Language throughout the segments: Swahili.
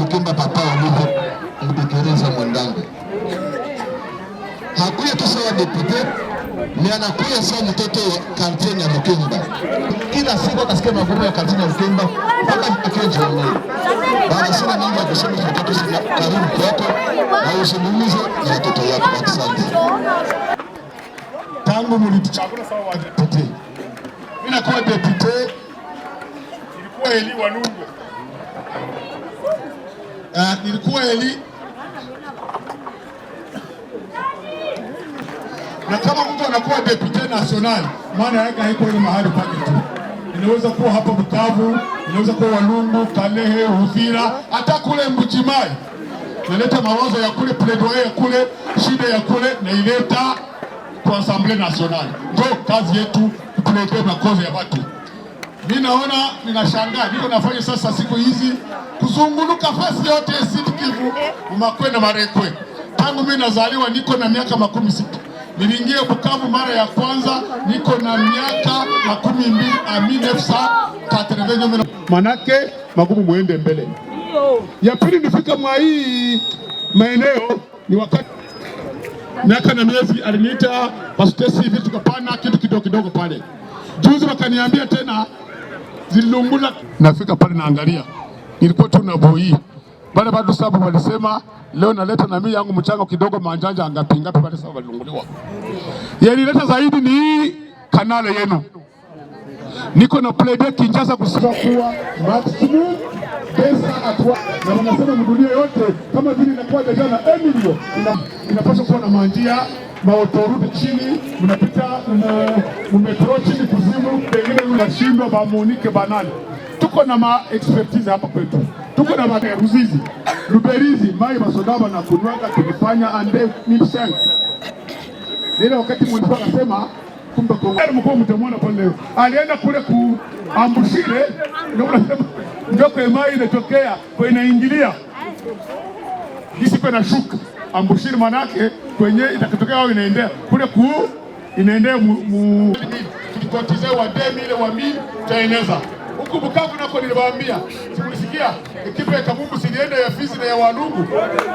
Lukemba papa Olive Mbekereza Mwandangu. Hakuya tu sawa depute, ni anakuya sawa mtoto wa quartier ya Lukemba. Kila siku akasikia magumu ya quartier ya Lukemba mpaka akenje mwenyewe. Baada sina mingi ya kusema mtoto sina karibu kwako na usumulize na watoto wako. Asante. Tangu mlituchagua sawa wa depute. Mimi nakuwa depute, ilikuwa Eli Walungu. Nilikuwa Eli na kama mtu anakuwa depute national, maana yake haiko ile mahali pake tu. Inaweza kuwa hapa Bukavu, inaweza kuwa Walungu, Kalehe, Uvira, hata kule Mbujimai. Naleta mawazo ya kule, plaidoyer ya kule, shida ya kule na ileta kwa Assemblée nationale. Ndio kazi yetu kupelekea makosa ya watu. Mimi naona ninashangaa, niko nafanya sasa siku hizi kuzunguluka fasi yote Sud Kivu, Umakwe na Marekwe. Tangu mimi nazaliwa niko na miaka 16. Niliingia Bukavu mara ya kwanza niko na miaka 1980. Manake magumu muende mbele. Ya pili nifika mwa hii maeneo ni wakati miaka na miezi aliniita pastor hivi tukapana kitu kidogo pale. Juzi wakaniambia tena zilungula, nafika pale naangalia. Nilikuwa tu na boi. Baada bado sababu walisema leo naleta na mimi yangu mchango kidogo manjanja ngapi pale sababu walilunguliwa. Yalileta zaidi ni kanale yenu. Niko na plaidoyer Kinshasa kusema kuwa maximum pesa atwa na wanasema mdunia yote kama vile inakuwa deja na Emilio inapaswa kuwa na manjia maotoruti chini, mnapita metro chini kuzimu, pengine unashindwa ba Monique banani. Tuko na ma expertise hapa kwetu. Tuko na Ruzizi, Luberizi, mai masodaba na kunwaga tulifanya ande 1500. Ile wakati mlikuwa nasema kumbe kwa mkuu mtamwona pale leo. Alienda kule kuambushire ndio unasema ndio kwa mai inatokea kwa inaingilia. Hisi kwa nashuka ambushiri manake kwenye itakatokea wao inaendea kule inaendea tulikotize wa demi ile wa mimi taeneza huku Bukavu nako niliwaambia sikulisikia ekipa ya Kamungu silienda ya Fizi na ya Walungu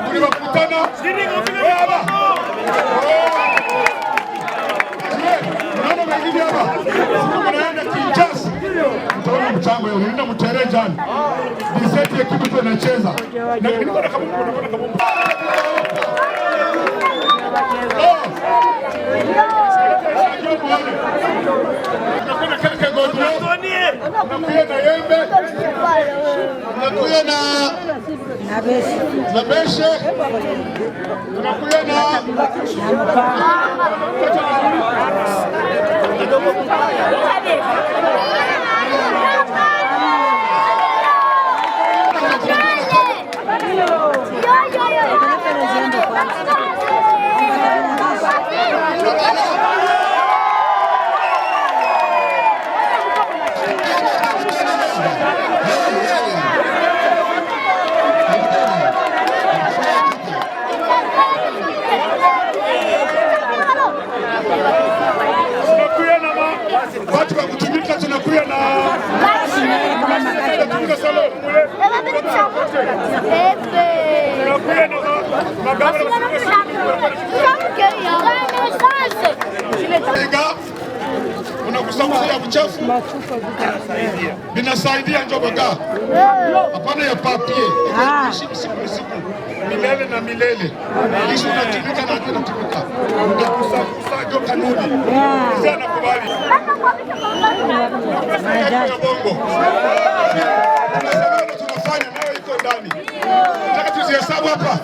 tuliwakutana baba naona wengine hapa siku naenda Kinshasa mtaona mchango yao nenda mtere jana diseti ya kitu tunacheza na nilikuwa na Kamungu Nakuna kaka godro, nakuya na yembe, nakuya na beshe, nakuya na watu wa kutumika tunakuya na unakusanya uchafu binasaidia njoboga hapana ya papie siku milele na milele ishi unatumika na tunatumika unakusajo kanuni sasa nakubali ya bongo tunafanya nayo iko ndani nataka tuzihesabu hapa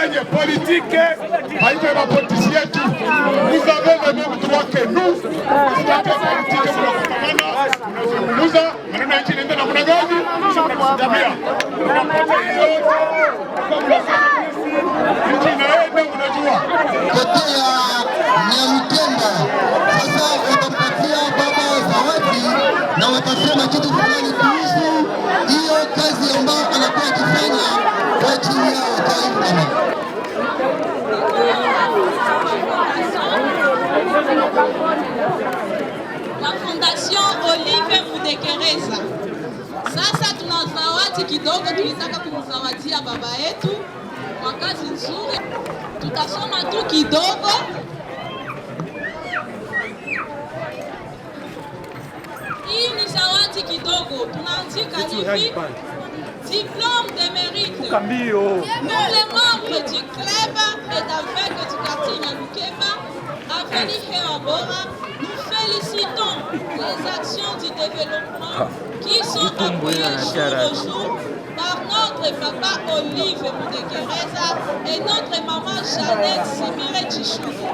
mudanganye politique haiko ya politisi yetu. Vous avez le même droit que nous. Politique mnakutamana, mnazungumza maneno ya nchi inaenda namna gani, kisha mnakusimamia. Nchi inaenda mnajua. Kotea Nyamkemba sasa watampatia baba zawadi na watasema kitu fulani kuhusu hiyo kazi ambayo anakuwa akifanya kwa ajili ya taifa. La Fondation Olive Mudekereza. Sasa tuna zawadi kidogo tulitaka kumzawadia baba yetu kwa kazi nzuri. Tutasoma tu kidogo. Hii ni zawadi kidogo. Tunaandika hivi: diplôme de mérite. Nous les membres du club et d'avec du quartier Nyamukemba, Avenue Heabora, nous félicitons les actions du développement qui sont appuyées jour au jour par notre papa Olive Mudekereza et notre maman Jeannette Simire Chichoudi.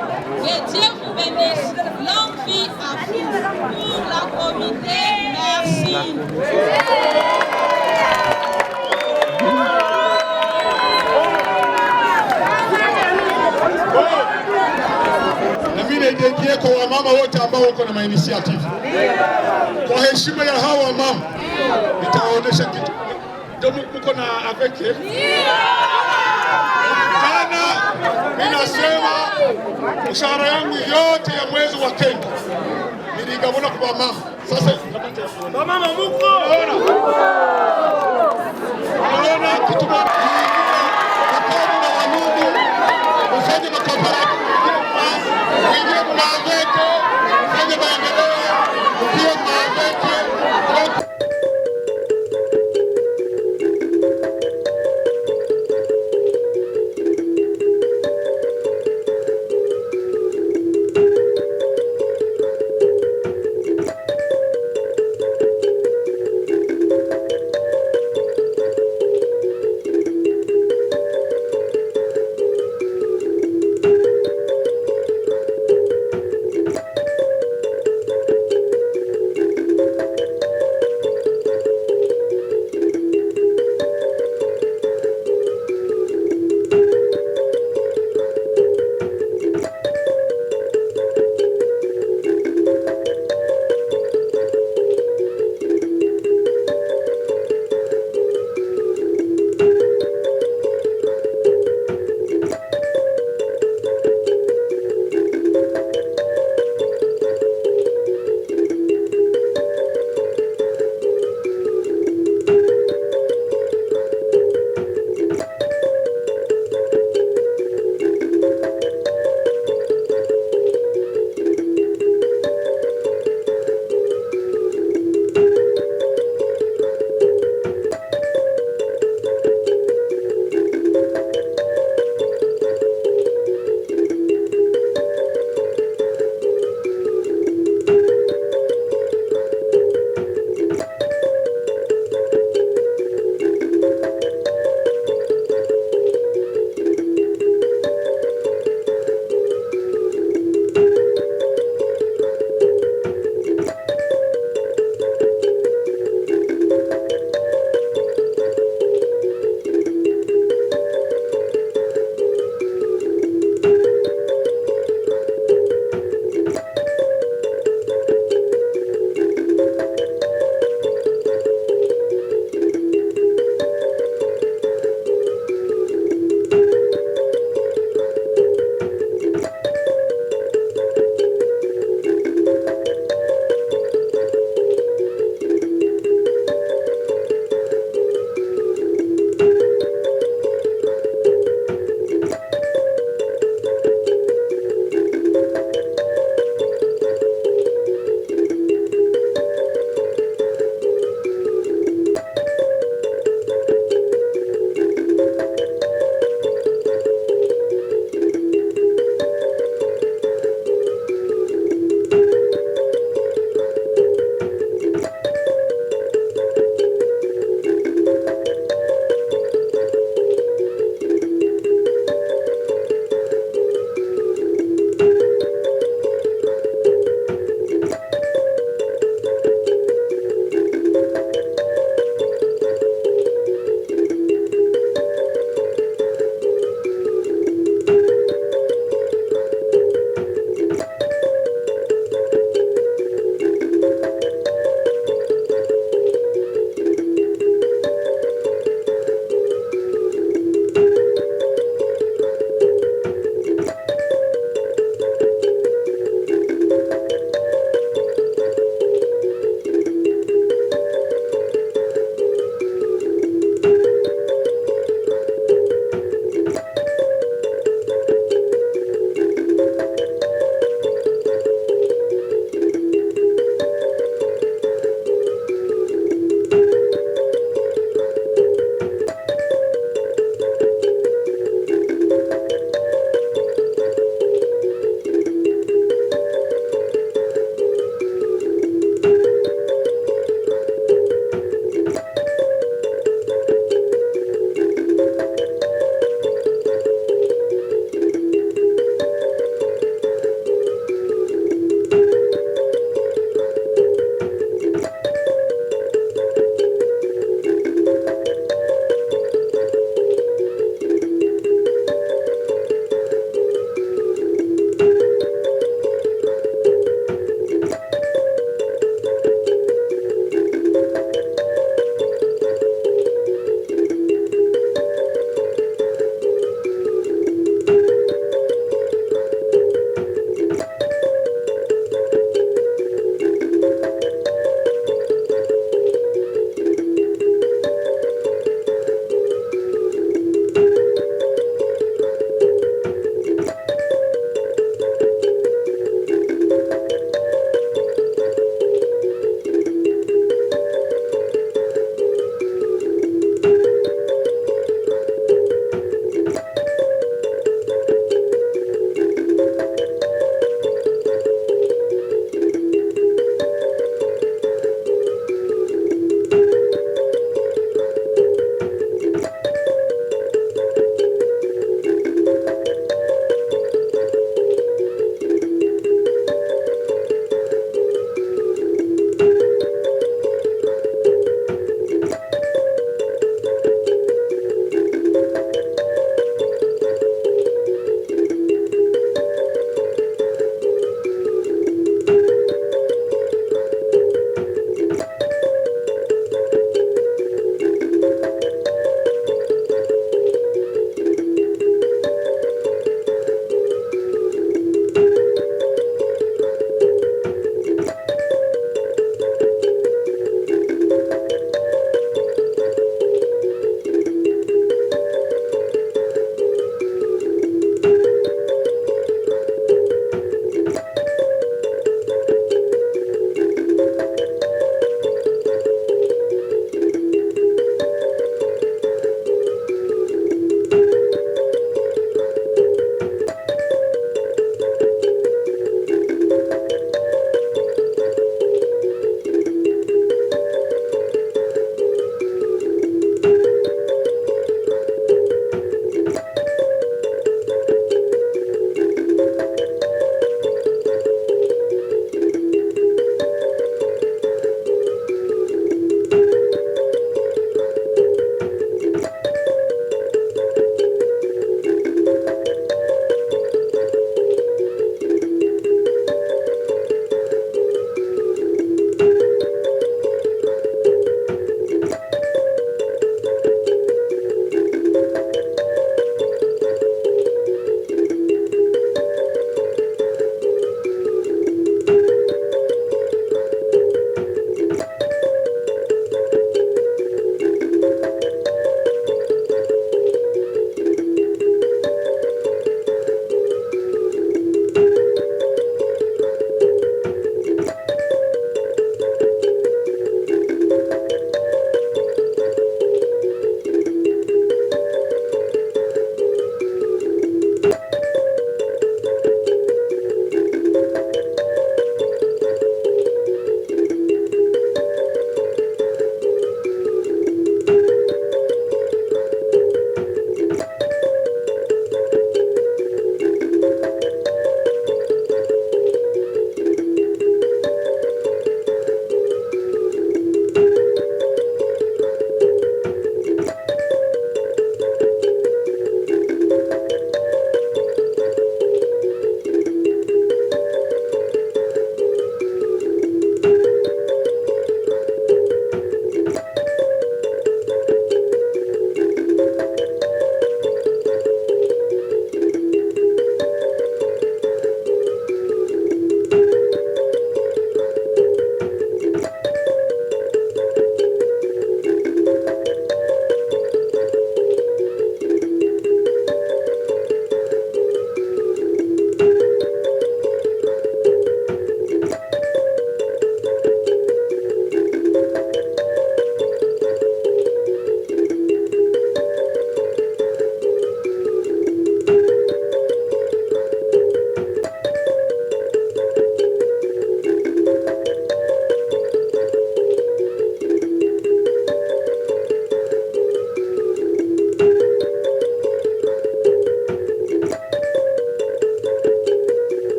Que Dieu vous bénisse. Longue vie à vous. Pour la communauté, merci. Na mimi naingia kwa wamama wote ambao wako na initiative. Kwa heshima ya hawa mama nitawaonesha kitu. Ndio mko na aveke. Jana ninasema mshahara yangu yote ya mwezi wa Kenya niligawanya kwa mama. Sasa mama mko Unaona kitu gani? Wakati na wanudu ufanye makooperative, uingie maaveke, ufanye maendeleo, ukiwa maaveke.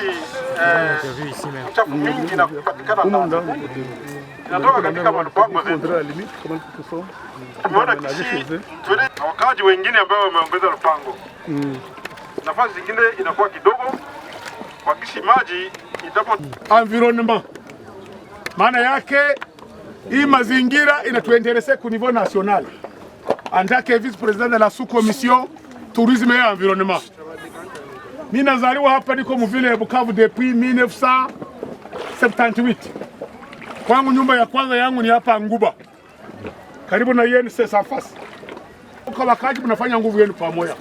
Kishi uchafu mingi na kupatikana sana. Inatoka katika malupango zetu. Tumeona Kishi na wakaaji wengine ambao wameongeza lupango. Nafasi zingine inakuwa kidogo. Kwa Kishi maji itapo environnement. Maana yake hii mazingira inatuinteresse ku niveau national. En tant que vice-président de la sous-commission tourisme et environnement. Mimi nazaliwa hapa niko mvile ya Bukavu depuis 1978. Kwangu nyumba ya kwanza yangu ni hapa Nguba. Karibu na yenu sasa fasi. Kwa wakati tunafanya nguvu yenu pamoja.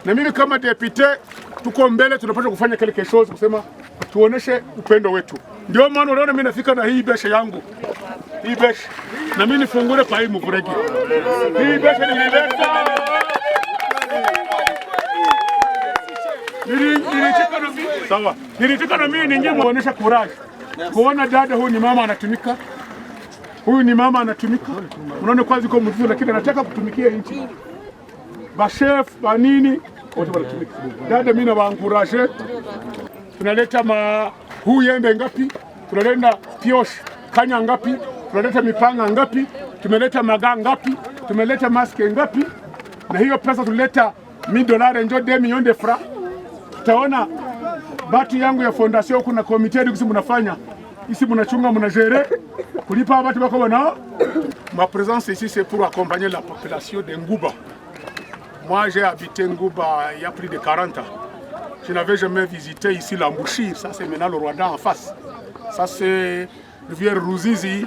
Na mimi kama député tuko mbele tunapaswa kufanya quelque chose kusema tuoneshe upendo wetu. Ndio maana unaona mimi nafika na hii besha yangu. Hii besha. Na mimi nifungure kwa hii mvuregi. Hii besha nilileta. Sawa. Nilitaka na mimi ningie muonesha courage. Kuona dada huyu ni mama anatumika. Huyu ni mama anatumika. Unaona kwanza iko mzuri lakini anataka kutumikia nchi. Ba chef, ba nini? Wote wanatumika. Dada mimi na waencourager. Tunaleta huu yembe ngapi? Tunaleta pioche kanya ngapi? Tunaleta mipanga ngapi? Tumeleta magaa ngapi? Tumeleta maske ngapi? Na hiyo pesa tuleta $1000 njo 2 millions de francs. Tutaona batu yangu ya fondation kuna komite dikusi munafanya ici munachunga munagere kulipa batu bako bana. Ma présence ici c'est pour accompagner la population de Nguba. Moi j'ai habité Nguba il y a plus de 40 ans. Je n'avais jamais visité ici l'Ambouchir, ça c'est maintenant le Rwanda en face. Ça c'est le vieux Ruzizi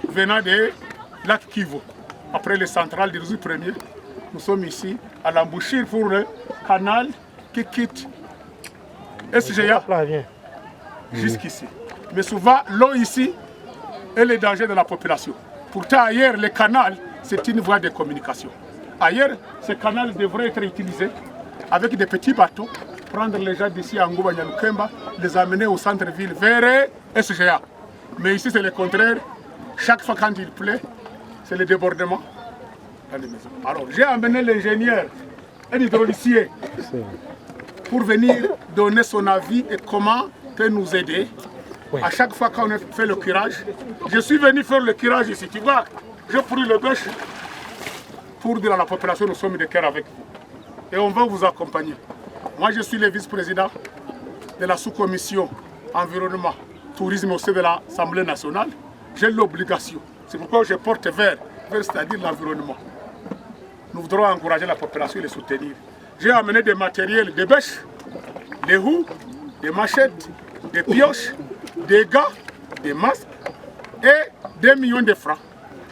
venant de Lac Kivu. Après le central de Ruzizi premier, nous sommes ici à l'Ambouchir pour le canal qui quitte SGA jusqu'ici. Mais souvent, l'eau ici est le danger de la population. Pourtant, ailleurs, le canal, c'est une voie de communication. Ailleurs, ce canal devrait être utilisé avec des petits bateaux, prendre les gens d'ici à Nguba Nyalukemba, les amener au centre-ville vers SGA. Mais ici, c'est le contraire. Chaque fois quand il pleut, c'est le débordement dans les maisons. Alors, j'ai amené l'ingénieur, un hydraulicier, pour venir donner son avis et comment peut nous aider. Oui. À chaque fois qu'on fait le curage, je suis venu faire le curage ici. Tu vois, j'ai pris le bêche pour dire à la population nous sommes de cœur avec vous. Et on va vous accompagner. Moi, je suis le vice-président de la sous-commission environnement, tourisme au sein de l'Assemblée nationale. J'ai l'obligation. C'est pourquoi je porte vers c'est-à-dire l'environnement. Nous voudrons encourager la population et les soutenir. J'ai amené des matériels, des bêches, des roues, des machettes, des pioches, des gants, des masques et 2 millions de francs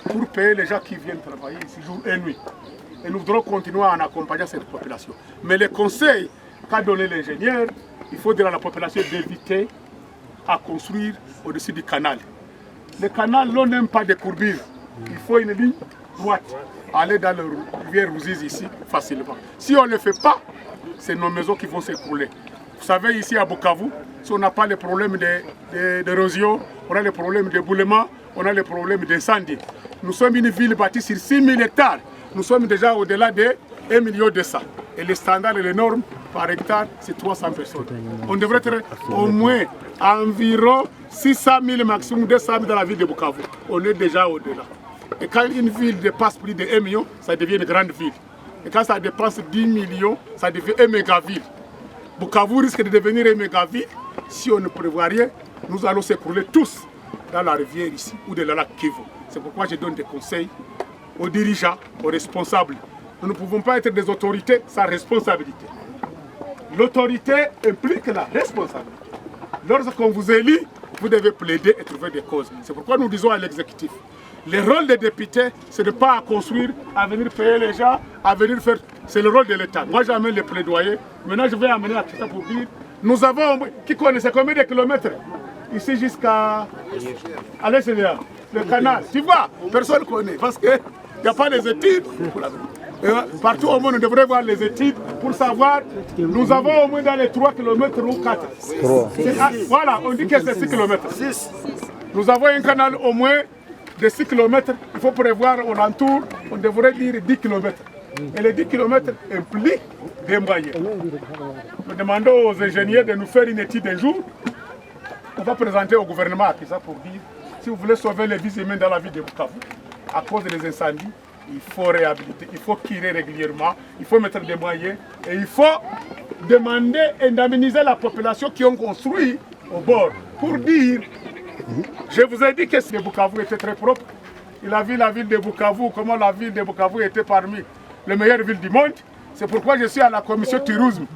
pour payer les gens qui viennent travailler ici jour et nuit. Et nous voudrons continuer à en accompagner cette population. Mais le conseil qu'a donné l'ingénieur, il faut dire à la population d'éviter à construire au-dessus du canal. Le canal, l'on n'aime pas de courbure. Il faut une ligne droite. Aller dans le rivière Ruzizi ici facilement. Si on ne le fait pas, c'est nos maisons qui vont s'écrouler. Vous savez, ici à Bukavu, si on n'a pas les problèmes d'érosion, on a les problèmes d'éboulement, on a les problèmes d'incendie. Nous sommes une ville bâtie sur 6000 hectares. Nous sommes déjà au-delà de 1,2 million. Et les standards et les normes par hectare, c'est 300 personnes. On devrait être au moins environ 600 000 maximum 200 000 dans la ville de Bukavu. On est déjà au-delà. Et quand une ville dépasse plus de 1 million, ça devient une grande ville. Et quand ça dépasse 10 millions, ça devient une méga-ville. Bukavu risque de devenir une méga-ville. Si on ne prévoit rien, nous allons s'écrouler tous dans la rivière ici ou de la lac Kivu. C'est pourquoi je donne des conseils aux dirigeants, aux responsables. Nous ne pouvons pas être des autorités sans responsabilité. L'autorité implique la responsabilité. Lorsqu'on vous élit, vous devez plaider et trouver des causes. C'est pourquoi nous disons à l'exécutif, le rôle des députés, c'est de ne pas construire, à venir payer les gens, à venir faire... C'est le rôle de l'État. Moi, j'amène les plaidoyers. Maintenant, je vais amener à Christa pour dire, nous avons... Qui connaissait combien de kilomètres? Ici jusqu'à... à l'extérieur. Le canal. Tu vois, personne ne connaît. Parce qu'il n'y a pas les études. Partout au monde, on devrait voir les études pour savoir. Nous avons au moins dans les 3 km ou 4. Voilà, on dit que c'est 6 km. Nous avons un canal au moins de 6 km. Il faut prévoir, on entoure, on devrait dire 10 km. Et les 10 km impliquent des moyens. Nous demandons aux ingénieurs de nous faire une étude un jour. On va présenter au gouvernement à Kisa pour dire si vous voulez sauver les vies humaines dans la ville de Bukavu, à cause des incendies, il faut réhabiliter, il faut tirer régulièrement, il faut mettre des moyens et il faut demander indemniser la population qui ont construit au bord pour dire, je vous ai dit que le Bukavu était très propre. Il a vu la ville de Bukavu, comment la ville de Bukavu était parmi les meilleures villes du monde. C'est pourquoi je suis à la commission tourisme.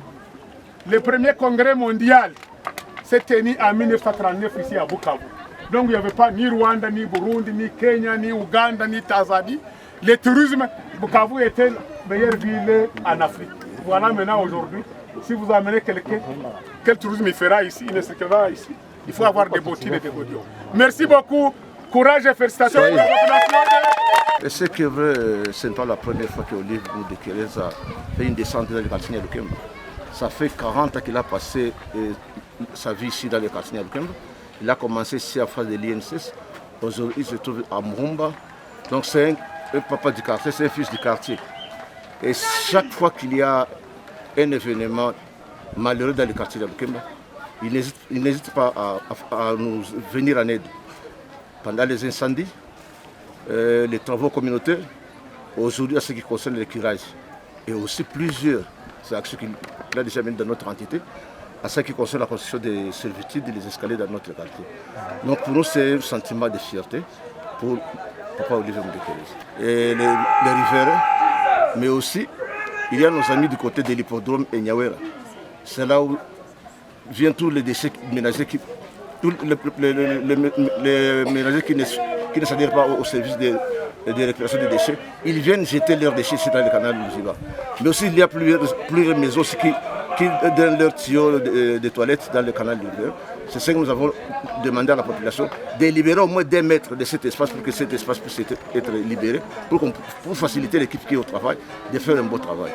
Le premier congrès mondial s'est tenu en 1939 ici à Bukavu. Donc il n'y avait pas ni Rwanda, ni Burundi, ni Kenya, ni Ouganda, ni Tanzanie. Le tourisme, Bukavu était la meilleure ville en Afrique. Voilà maintenant aujourd'hui, si vous amenez quelqu'un, quel tourisme il fera ici, il ne se fera ici. Il faut avoir des bottines et des godions. Merci beaucoup, courage et félicitations pour la population. Et ce qui est vrai, ce n'est pas la première fois qu'Olive Boudekereza fait une descente dans le quartier de Lukemba. Ça fait 40 ans qu'il a passé sa vie ici dans le quartier de Lukemba. Il a commencé ici à faire de l'INSS. Aujourd'hui, il se trouve à Murumba. Donc c'est un papa du quartier, c'est un fils du quartier. Et chaque fois qu'il y a un événement malheureux dans le quartier de Lukemba, il n'hésite pas à nous venir en aide. Pendant les incendies, les travaux communautaires, aujourd'hui à ce qui concerne le curage, et aussi plusieurs actions qu'il a déjà menées dans notre entité, à ce qui concerne la construction des servitudes et des escaliers dans notre quartier. Donc pour nous, c'est un sentiment de fierté pour Papa Olivier Boudekereza. Et les riverains, mais aussi, il y a nos amis du côté de l'hippodrome et Nyawera. C'est là où viennent tous les déchets ménagers les ménagers qui ne s'adhèrent pas au service de récupération des déchets. Ils viennent jeter leurs déchets ici dans le canal de Luziba. Mais aussi, il y a plusieurs maisons qui donnent leurs tuyaux de toilettes dans le canal de Luziba. C'est ce que nous avons demandé à la population de libérer au moins 2 mètres de cet espace pour que cet espace puisse être libéré, pour faciliter l'équipe qui est au travail de faire un bon travail.